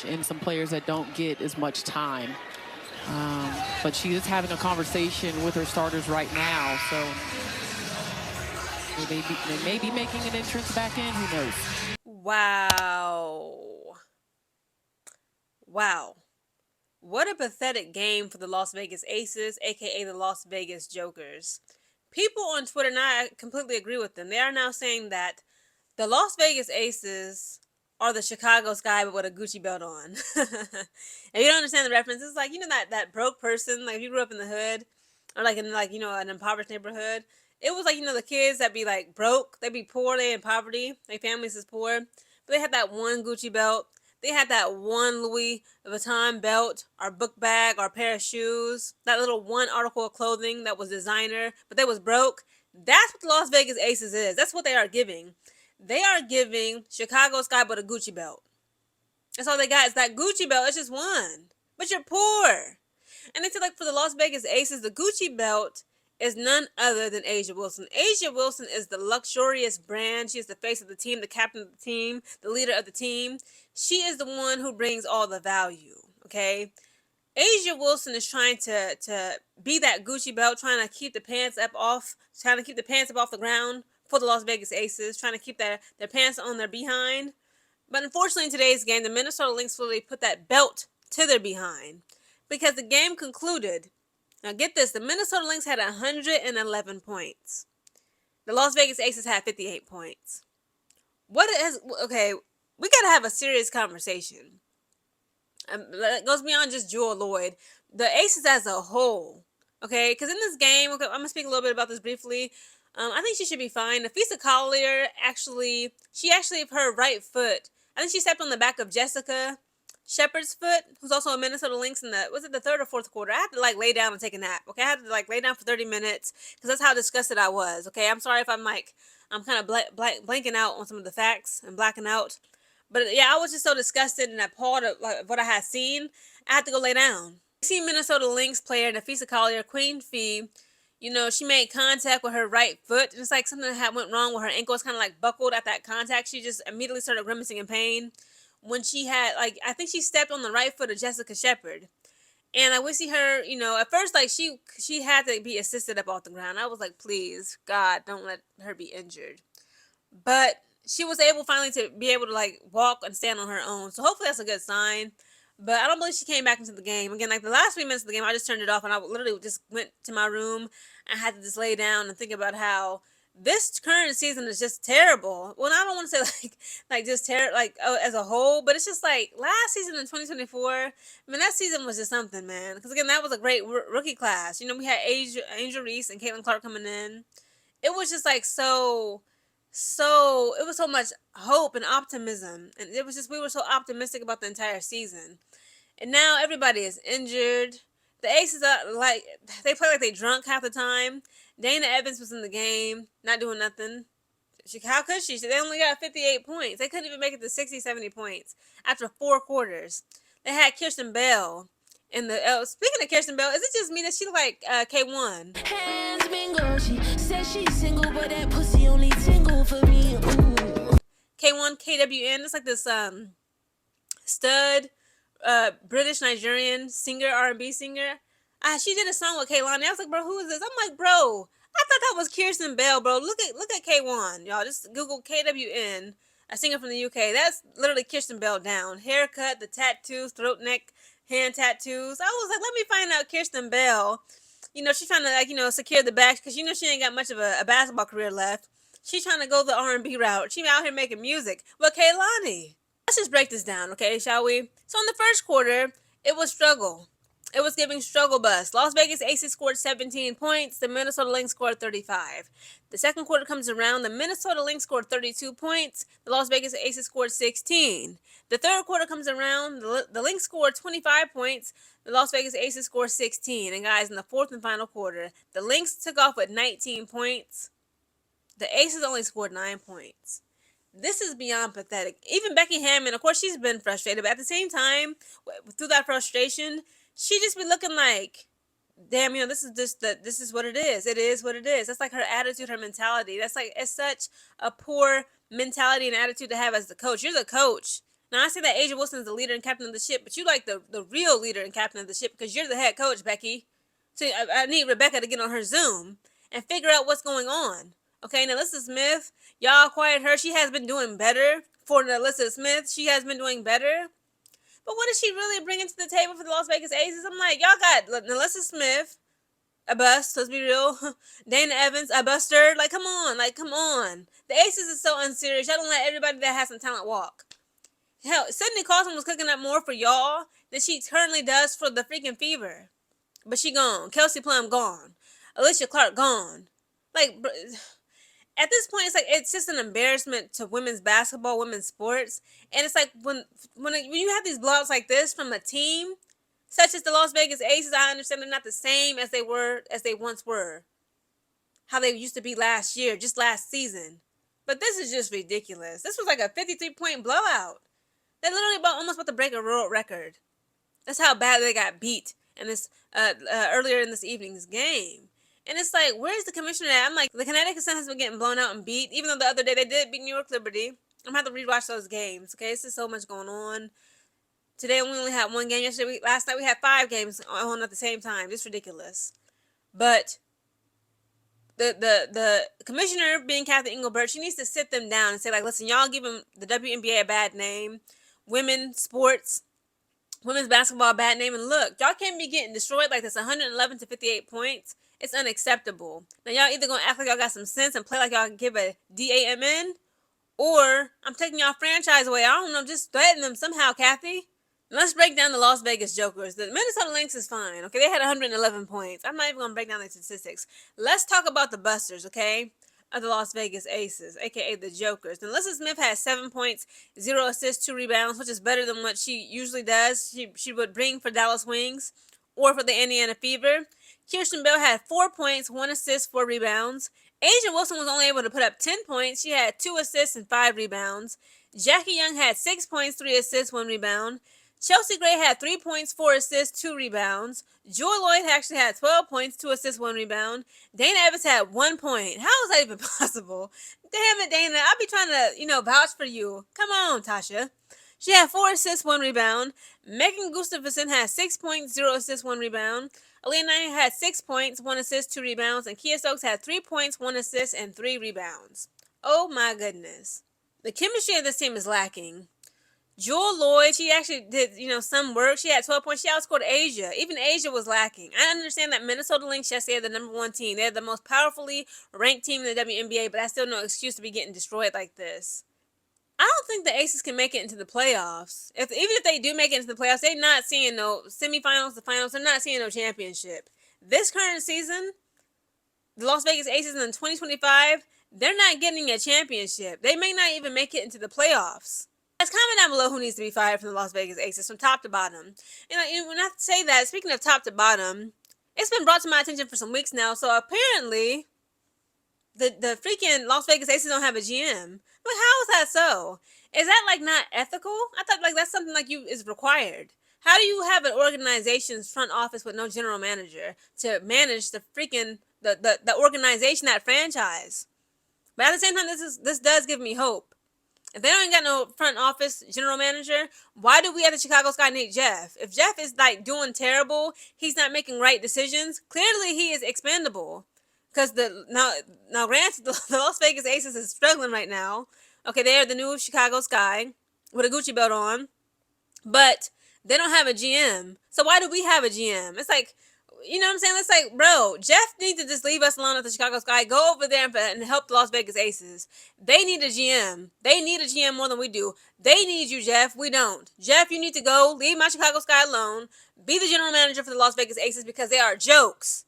bench and some players that don't get as much time. But she is having a conversation with her starters right now, so they may be making an entrance back in. Who knows? Wow. Wow. What a pathetic game for the Las Vegas Aces, aka the Las Vegas Jokers. People on Twitter, and I completely agree with them, they are now saying that the Las Vegas Aces are the Chicago Sky but with a Gucci belt on. If you don't understand the reference, it's like, that broke person, like if you grew up in the hood or like in like, an impoverished neighborhood. It was like, the kids that be like broke, they be poor, they in poverty, their families is poor, but they had that one Gucci belt. They had that one Louis Vuitton belt, or book bag, or pair of shoes, that little one article of clothing that was designer, but they was broke. That's what the Las Vegas Aces is. That's what they are giving. They are giving Chicago Sky but a Gucci belt. That's all they got is that Gucci belt. It's just one. But you're poor. And they said, like, for the Las Vegas Aces, the Gucci belt is none other than A'ja Wilson. A'ja Wilson is the luxurious brand. She is the face of the team, the captain of the team, the leader of the team. She is the one who brings all the value, okay? A'ja Wilson is trying to be that Gucci belt, trying to keep the pants up off the ground for the Las Vegas Aces, trying to keep their pants on their behind. But unfortunately, in today's game, the Minnesota Lynx literally put that belt to their behind because the game concluded. Now get this, the Minnesota Lynx had 111 points. The Las Vegas Aces had 58 points. Okay, we got to have a serious conversation. It goes beyond just Jewel Lloyd. The Aces as a whole, okay? Because in this game, okay, I'm going to speak a little bit about this briefly. I think she should be fine. Nafisa Collier, she actually, her right foot, I think she stepped on the back of Jessica Shepard's foot, who's also a Minnesota Lynx in the third or fourth quarter. I had to lay down and take a nap. Okay, I had to lay down for 30 minutes because that's how disgusted I was. Okay, I'm sorry if I'm kind of blanking out on some of the facts and blacking out. But yeah, I was just so disgusted and appalled at what I had seen. I had to go lay down. I see Minnesota Lynx player Nafisa Collier, Queen Fee. She made contact with her right foot. It's like something that went wrong with her ankle. Was kind of buckled at that contact. She just immediately started grimacing in pain when she had I think she stepped on the right foot of Jessica Shepard. And we see her, at first she had to be assisted up off the ground. I was like, please, God, don't let her be injured. But she was able finally to be able to walk and stand on her own. So hopefully that's a good sign. But I don't believe she came back into the game. Again, the last 3 minutes of the game, I just turned it off and I literally just went to my room. I had to just lay down and think about how this current season is just terrible. Well, I don't want to say just terrible as a whole, but it's just last season in 2024. I mean, that season was just something, man. Because again, that was a great rookie class. We had Angel Reese and Caitlin Clark coming in. It was just it was so much hope and optimism, and it was just we were so optimistic about the entire season, and now everybody is injured. The Aces are they play like they drunk half the time. Dana Evans was in the game, not doing nothing. How could she? They only got 58 points. They couldn't even make it to 60, 70 points after 4 quarters. They had Kirsten Bell in the. Speaking of Kirsten Bell, is it just me that she look like K1? Hands bingo, she said she's single, but that pussy only tingle for me. Ooh. K1 KWN. It's like this stud British Nigerian singer, R&B singer. She did a song with Kaylani. I was like, bro, who is this? I'm like, bro, I thought that was Kirsten Bell, bro. Look at K1, y'all. Just Google KWN, a singer from the UK. That's literally Kirsten Bell down. Haircut, the tattoos, throat, neck, hand tattoos. I was like, let me find out Kirsten Bell. She's trying to secure the bag because she ain't got much of a basketball career left. She's trying to go the R&B route. She out here making music. But Kaylani, let's just break this down, okay, shall we? So in the first quarter, it was struggle. It was giving struggle bus. Las Vegas Aces scored 17 points. The Minnesota Lynx scored 35. The second quarter comes around. The Minnesota Lynx scored 32 points. The Las Vegas Aces scored 16. The third quarter comes around. The Lynx scored 25 points. The Las Vegas Aces scored 16. And guys, in the fourth and final quarter, the Lynx took off with 19 points. The Aces only scored 9 points. This is beyond pathetic. Even Becky Hammon, of course, she's been frustrated, but at the same time, through that frustration, she just be looking like, damn, this is what it is. It is what it is. That's like her attitude, her mentality. It's such a poor mentality and attitude to have as the coach. You're the coach. Now, I say that Asia Wilson is the leader and captain of the ship, but you like the real leader and captain of the ship because you're the head coach, Becky. So I need Rebecca to get on her Zoom and figure out what's going on. Okay, now Alyssa Smith, y'all quiet her. She has been doing better. For Alyssa Smith, she has been doing better. But what is she really bringing to the table for the Las Vegas Aces? I'm like, y'all got Alyssa Smith, a bust, let's be real. Dana Evans, a buster. Like, come on. The Aces is so unserious. Y'all don't let everybody that has some talent walk. Hell, Sydney Carlson was cooking up more for y'all than she currently does for the freaking Fever. But she gone. Kelsey Plum gone. Alicia Clark gone. Like, at this point, it's just an embarrassment to women's basketball, women's sports. And it's like when you have these blowouts like this from a team such as the Las Vegas Aces, I understand they're not the same as they once were. How they used to be last year, just last season. But this is just ridiculous. This was like a 53-point blowout. They literally almost about to break a world record. That's how bad they got beat in this earlier in this evening's game. And it's like, where's the commissioner at? I'm like, the Connecticut Sun has been getting blown out and beat, even though the other day they did beat New York Liberty. I'm going to have to rewatch those games, okay? This is so much going on. Today we only had one game. Last night we had 5 games on at the same time. It's ridiculous. But the commissioner, being Kathy Engelbert, she needs to sit them down and say, like, listen, y'all give them the WNBA a bad name. Women's sports, women's basketball a bad name. And look, y'all can't be getting destroyed like this 111 to 58 points. It's unacceptable. Now, y'all either going to act like y'all got some sense and play like y'all can give a DAMN, or I'm taking y'all franchise away. I don't know, just threaten them somehow, Kathy. Let's break down the Las Vegas Jokers. The Minnesota Lynx is fine, okay? They had 111 points. I'm not even going to break down the statistics. Let's talk about the busters, okay, of the Las Vegas Aces, a.k.a. the Jokers. Now, Alyssa Smith has 7 points, 0 assists, 2 rebounds, which is better than what she usually does. She would bring for Dallas Wings or for the Indiana Fever. Kirsten Bell had 4 points, 1 assist, 4 rebounds. Asia Wilson was only able to put up 10 points. She had 2 assists and 5 rebounds. Jackie Young had 6 points, 3 assists, 1 rebound. Chelsea Gray had 3 points, 4 assists, 2 rebounds. Joy Lloyd actually had 12 points, 2 assists, 1 rebound. Dana Evans had 1 point. How is that even possible? Damn it, Dana. I'll be trying to, vouch for you. Come on, Tasha. She had 4 assists, 1 rebound. Megan Gustafson had 6 points, 0 assists, 1 rebound. Aaliyah Knight had 6 points, 1 assist, 2 rebounds. And Kia Stokes had 3 points, 1 assist, and 3 rebounds. Oh my goodness. The chemistry of this team is lacking. Jewel Lloyd, she actually did, some work. She had 12 points. She outscored Asia. Even Asia was lacking. I understand that Minnesota Lynx yesterday are the number 1 team. They're the most powerfully ranked team in the WNBA, but that's still no excuse to be getting destroyed like this. I don't think the Aces can make it into the playoffs. Even if they do make it into the playoffs, they're not seeing no semifinals, the finals. They're not seeing no championship. This current season, the Las Vegas Aces in 2025, they're not getting a championship. They may not even make it into the playoffs. Guys, comment down below who needs to be fired from the Las Vegas Aces from top to bottom. When I say that, speaking of top to bottom, it's been brought to my attention for some weeks now. So apparently, the freaking Las Vegas Aces don't have a GM. But how is that so? Is that not ethical? I thought that's something is required. How do you have an organization's front office with no general manager to manage the freaking the organization, that franchise? But at the same time, this does give me hope. If they don't got no front office general manager, why do we at the Chicago Sky need Jeff? If Jeff is doing terrible, he's not making right decisions, clearly he is expendable. Because now granted, the Las Vegas Aces is struggling right now. Okay, they are the new Chicago Sky with a Gucci belt on, but they don't have a GM. So why do we have a GM? It's you know what I'm saying? It's bro, Jeff needs to just leave us alone at the Chicago Sky. Go over there and help the Las Vegas Aces. They need a GM. They need a GM more than we do. They need you, Jeff. We don't. Jeff, you need to go. Leave my Chicago Sky alone. Be the general manager for the Las Vegas Aces because they are jokes.